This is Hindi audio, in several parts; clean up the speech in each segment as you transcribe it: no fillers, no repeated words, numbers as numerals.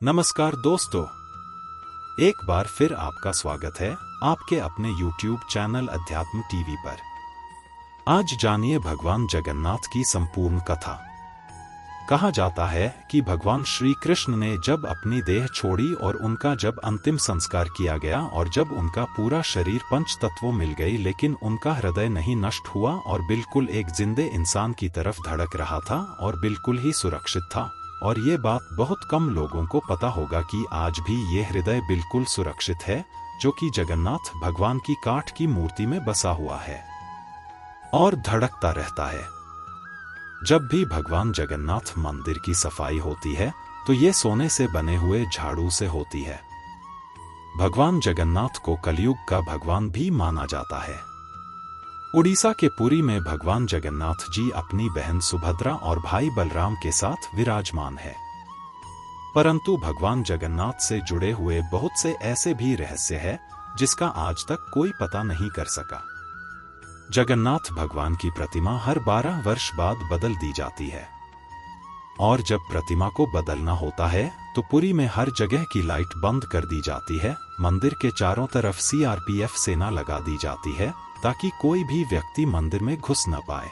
नमस्कार दोस्तों, एक बार फिर आपका स्वागत है आपके अपने YouTube चैनल अध्यात्म टीवी पर। आज जानिए भगवान जगन्नाथ की संपूर्ण कथा। कहा जाता है कि भगवान श्री कृष्ण ने जब अपनी देह छोड़ी और उनका जब अंतिम संस्कार किया गया और जब उनका पूरा शरीर पंच तत्वों मिल गई, लेकिन उनका हृदय नहीं नष्ट हुआ और बिल्कुल एक जिंदे इंसान की तरफ धड़क रहा था और बिल्कुल ही सुरक्षित था। और ये बात बहुत कम लोगों को पता होगा कि आज भी ये हृदय बिल्कुल सुरक्षित है, जो कि जगन्नाथ भगवान की काठ की मूर्ति में बसा हुआ है और धड़कता रहता है। जब भी भगवान जगन्नाथ मंदिर की सफाई होती है तो ये सोने से बने हुए झाड़ू से होती है। भगवान जगन्नाथ को कलयुग का भगवान भी माना जाता है। उड़ीसा के पुरी में भगवान जगन्नाथ जी अपनी बहन सुभद्रा और भाई बलराम के साथ विराजमान है। परंतु भगवान जगन्नाथ से जुड़े हुए बहुत से ऐसे भी रहस्य है जिसका आज तक कोई पता नहीं कर सका। जगन्नाथ भगवान की प्रतिमा हर 12 वर्ष बाद बदल दी जाती है और जब प्रतिमा को बदलना होता है तो पुरी में हर जगह की लाइट बंद कर दी जाती है। मंदिर के चारों तरफ CRPF सेना लगा दी जाती है ताकि कोई भी व्यक्ति मंदिर में घुस न पाए।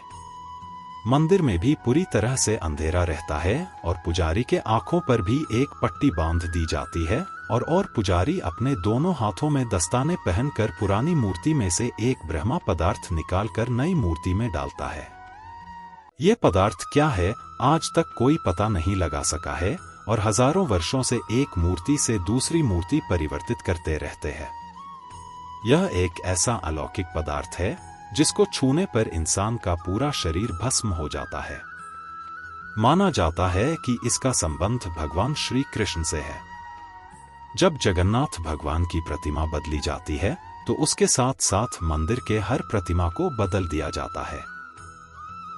मंदिर में भी पूरी तरह से अंधेरा रहता है और पुजारी के आंखों पर भी एक पट्टी बांध दी जाती है और पुजारी अपने दोनों हाथों में दस्ताने पहनकर पुरानी मूर्ति में से एक ब्रह्मा पदार्थ निकालकर नई मूर्ति में डालता है। ये पदार्थ क्या है आज तक कोई पता नहीं लगा सका है और हजारों वर्षों से एक मूर्ति से दूसरी मूर्ति परिवर्तित करते रहते हैं। यह एक ऐसा अलौकिक पदार्थ है जिसको छूने पर इंसान का पूरा शरीर भस्म हो जाता है। माना जाता है कि इसका संबंध भगवान श्री कृष्ण से है। जब जगन्नाथ भगवान की प्रतिमा बदली जाती है तो उसके साथ साथ मंदिर के हर प्रतिमा को बदल दिया जाता है।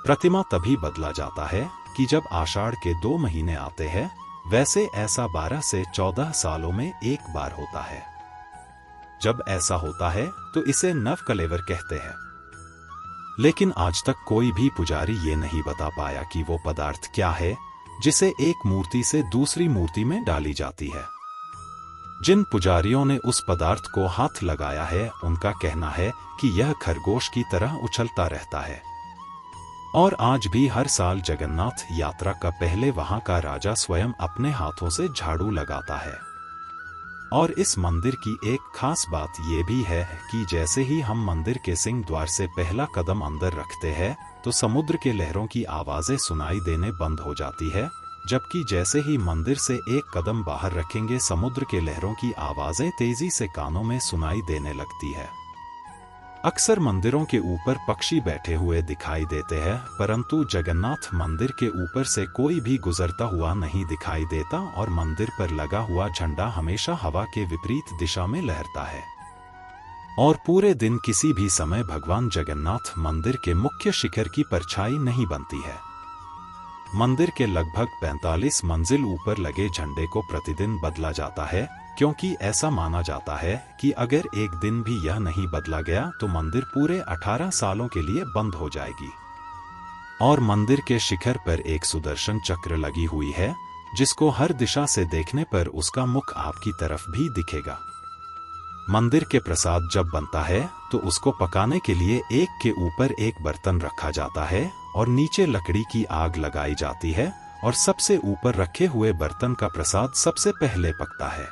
प्रतिमा तभी बदला जाता है कि जब आषाढ़ के 2 महीने आते हैं। वैसे ऐसा 12 से 14 सालों में एक बार होता है। जब ऐसा होता है तो इसे नवकलेवर कहते हैं। लेकिन आज तक कोई भी पुजारी ये नहीं बता पाया कि वो पदार्थ क्या है जिसे एक मूर्ति से दूसरी मूर्ति में डाली जाती है। जिन पुजारियों ने उस पदार्थ को हाथ लगाया है उनका कहना है कि यह खरगोश की तरह उछलता रहता है। और आज भी हर साल जगन्नाथ यात्रा का पहले वहां का राजा स्वयं अपने हाथों से झाड़ू लगाता है। और इस मंदिर की एक खास बात यह भी है कि जैसे ही हम मंदिर के सिंह द्वार से पहला कदम अंदर रखते हैं तो समुद्र के लहरों की आवाजें सुनाई देने बंद हो जाती है, जबकि जैसे ही मंदिर से एक कदम बाहर रखेंगे समुद्र के लहरों की आवाजें तेजी से कानों में सुनाई देने लगती है। अक्सर मंदिरों के ऊपर पक्षी बैठे हुए दिखाई देते हैं, परंतु जगन्नाथ मंदिर के ऊपर से कोई भी गुजरता हुआ नहीं दिखाई देता और मंदिर पर लगा हुआ झंडा हमेशा हवा के विपरीत दिशा में लहरता है। और पूरे दिन किसी भी समय भगवान जगन्नाथ मंदिर के मुख्य शिखर की परछाई नहीं बनती है। मंदिर के लगभग 45 मंजिल ऊपर लगे झंडे को प्रतिदिन बदला जाता है, क्योंकि ऐसा माना जाता है कि अगर एक दिन भी यह नहीं बदला गया तो मंदिर पूरे 18 सालों के लिए बंद हो जाएगी। और मंदिर के शिखर पर एक सुदर्शन चक्र लगी हुई है जिसको हर दिशा से देखने पर उसका मुख आपकी तरफ भी दिखेगा। मंदिर के प्रसाद जब बनता है तो उसको पकाने के लिए एक के ऊपर एक बर्तन रखा जाता है और नीचे लकड़ी की आग लगाई जाती है और सबसे ऊपर रखे हुए बर्तन का प्रसाद सबसे पहले पकता है।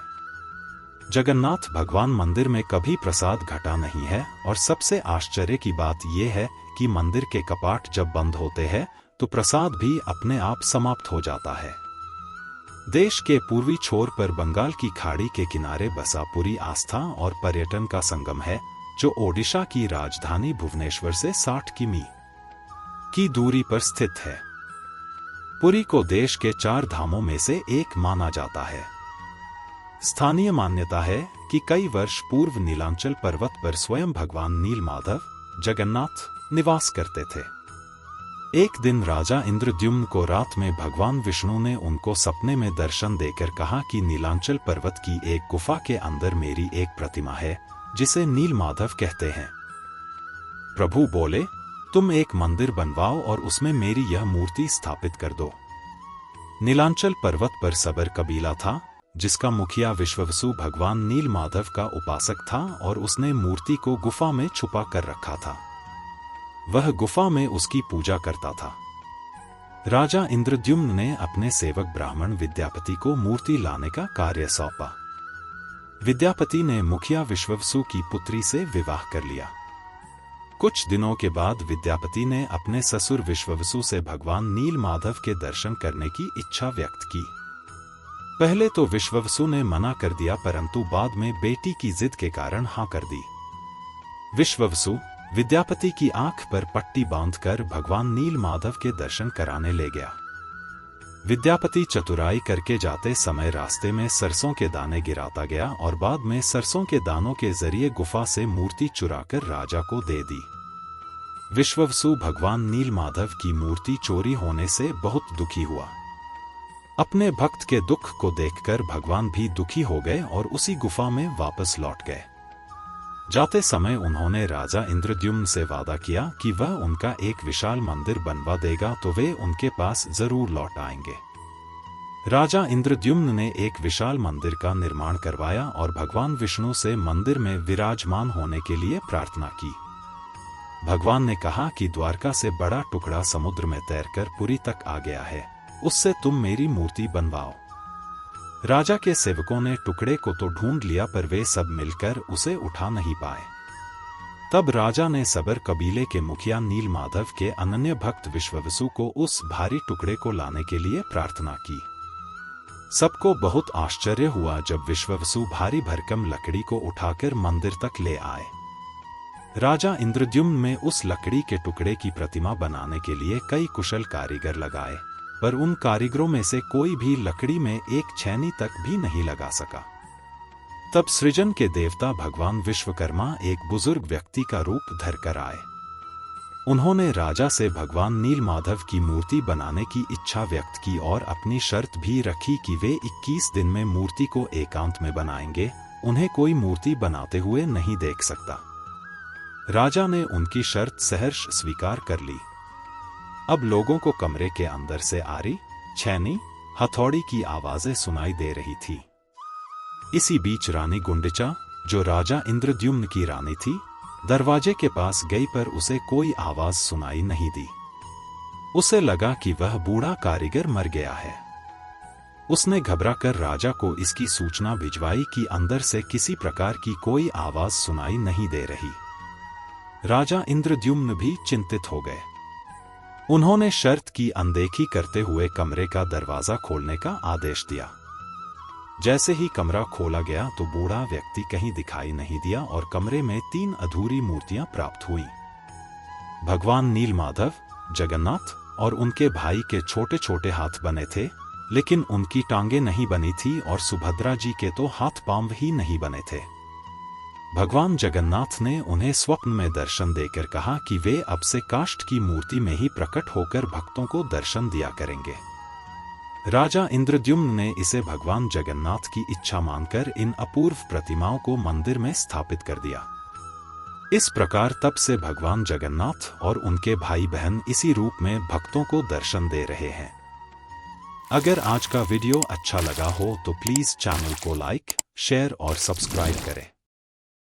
जगन्नाथ भगवान मंदिर में कभी प्रसाद घटा नहीं है और सबसे आश्चर्य की बात यह है कि मंदिर के कपाट जब बंद होते हैं तो प्रसाद भी अपने आप समाप्त हो जाता है। देश के पूर्वी छोर पर बंगाल की खाड़ी के किनारे बसा पुरी आस्था और पर्यटन का संगम है, जो ओडिशा की राजधानी भुवनेश्वर से 60 किमी की दूरी पर स्थित है। पुरी को देश के 4 धामों में से एक माना जाता है। स्थानीय मान्यता है कि कई वर्ष पूर्व नीलांचल पर्वत पर स्वयं भगवान नीलमाधव जगन्नाथ निवास करते थे। एक दिन राजा इंद्रद्युम्न को रात में भगवान विष्णु ने उनको सपने में दर्शन देकर कहा कि नीलांचल पर्वत की एक गुफा के अंदर मेरी एक प्रतिमा है जिसे नीलमाधव कहते हैं। प्रभु बोले, तुम एक मंदिर बनवाओ और उसमें मेरी यह मूर्ति स्थापित कर दो। नीलांचल पर्वत पर सबर कबीला था, जिसका मुखिया विश्ववसु भगवान नीलमाधव का उपासक था और उसने मूर्ति को गुफा में छुपा कर रखा था। वह गुफा में उसकी पूजा करता था। राजा इंद्रद्युम्न ने अपने सेवक ब्राह्मण विद्यापति को मूर्ति लाने का कार्य सौंपा। विद्यापति ने मुखिया विश्ववसु की पुत्री से विवाह कर लिया। कुछ दिनों के बाद विद्यापति ने अपने ससुर विश्ववसु से भगवान नीलमाधव के दर्शन करने की इच्छा व्यक्त की। पहले तो विश्ववसु ने मना कर दिया, परंतु बाद में बेटी की जिद के कारण हाँ कर दी। विश्ववसु विद्यापति की आंख पर पट्टी बांधकर भगवान नीलमाधव के दर्शन कराने ले गया। विद्यापति चतुराई करके जाते समय रास्ते में सरसों के दाने गिराता गया और बाद में सरसों के दानों के जरिए गुफा से मूर्ति चुराकर राजा को दे दी। विश्ववसु भगवान नीलमाधव की मूर्ति चोरी होने से बहुत दुखी हुआ। अपने भक्त के दुख को देखकर भगवान भी दुखी हो गए और उसी गुफा में वापस लौट गए। जाते समय उन्होंने राजा इंद्रद्युम्न से वादा किया कि वह उनका एक विशाल मंदिर बनवा देगा तो वे उनके पास जरूर लौट आएंगे। राजा इंद्रद्युम्न ने एक विशाल मंदिर का निर्माण करवाया और भगवान विष्णु से मंदिर में विराजमान होने के लिए प्रार्थना की। भगवान ने कहा कि द्वारका से बड़ा टुकड़ा समुद्र में तैरकर पुरी तक आ गया है, उससे तुम मेरी मूर्ति बनवाओ। राजा के सेवकों ने टुकड़े को तो ढूंढ लिया, पर वे सब मिलकर उसे उठा नहीं पाए। तब राजा ने सबर कबीले के मुखिया नीलमाधव के अनन्य भक्त विश्ववसु को उस भारी टुकड़े को लाने के लिए प्रार्थना की। सबको बहुत आश्चर्य हुआ जब विश्ववसु भारी भरकम लकड़ी को उठाकर मंदिर तक ले आए। राजा इंद्रद्युम्न में उस लकड़ी के टुकड़े की प्रतिमा बनाने के लिए कई कुशल कारीगर लगाए, पर उन कारीगरों में से कोई भी लकड़ी में एक छेनी तक भी नहीं लगा सका। तब सृजन के देवता भगवान विश्वकर्मा एक बुजुर्ग व्यक्ति का रूप धरकर आए। उन्होंने राजा से भगवान नीलमाधव की मूर्ति बनाने की इच्छा व्यक्त की और अपनी शर्त भी रखी कि वे 21 दिन में मूर्ति को एकांत में बनाएंगे, उन्हें कोई मूर्ति बनाते हुए नहीं देख सकता। राजा ने उनकी शर्त सहर्ष स्वीकार कर ली। अब लोगों को कमरे के अंदर से आरी, छेनी, हथौड़ी की आवाजें सुनाई दे रही थी। इसी बीच रानी गुंडिचा, जो राजा इंद्रद्युम्न की रानी थी, दरवाजे के पास गई, पर उसे कोई आवाज सुनाई नहीं दी। उसे लगा कि वह बूढ़ा कारीगर मर गया है। उसने घबराकर राजा को इसकी सूचना भिजवाई कि अंदर से किसी प्रकार की कोई आवाज सुनाई नहीं दे रही। राजा इंद्रद्युम्न भी चिंतित हो गए। उन्होंने शर्त की अनदेखी करते हुए कमरे का दरवाजा खोलने का आदेश दिया। जैसे ही कमरा खोला गया तो बूढ़ा व्यक्ति कहीं दिखाई नहीं दिया और कमरे में 3 अधूरी मूर्तियां प्राप्त हुई। भगवान नीलमाधव, जगन्नाथ और उनके भाई के छोटे छोटे हाथ बने थे, लेकिन उनकी टांगें नहीं बनी थी और सुभद्रा जी के तो हाथ पांव ही नहीं बने थे। भगवान जगन्नाथ ने उन्हें स्वप्न में दर्शन देकर कहा कि वे अब से काष्ठ की मूर्ति में ही प्रकट होकर भक्तों को दर्शन दिया करेंगे। राजा इंद्रद्युम्न ने इसे भगवान जगन्नाथ की इच्छा मानकर इन अपूर्व प्रतिमाओं को मंदिर में स्थापित कर दिया। इस प्रकार तब से भगवान जगन्नाथ और उनके भाई बहन इसी रूप में भक्तों को दर्शन दे रहे हैं। अगर आज का वीडियो अच्छा लगा हो तो प्लीज चैनल को लाइक, शेयर और सब्सक्राइब करें।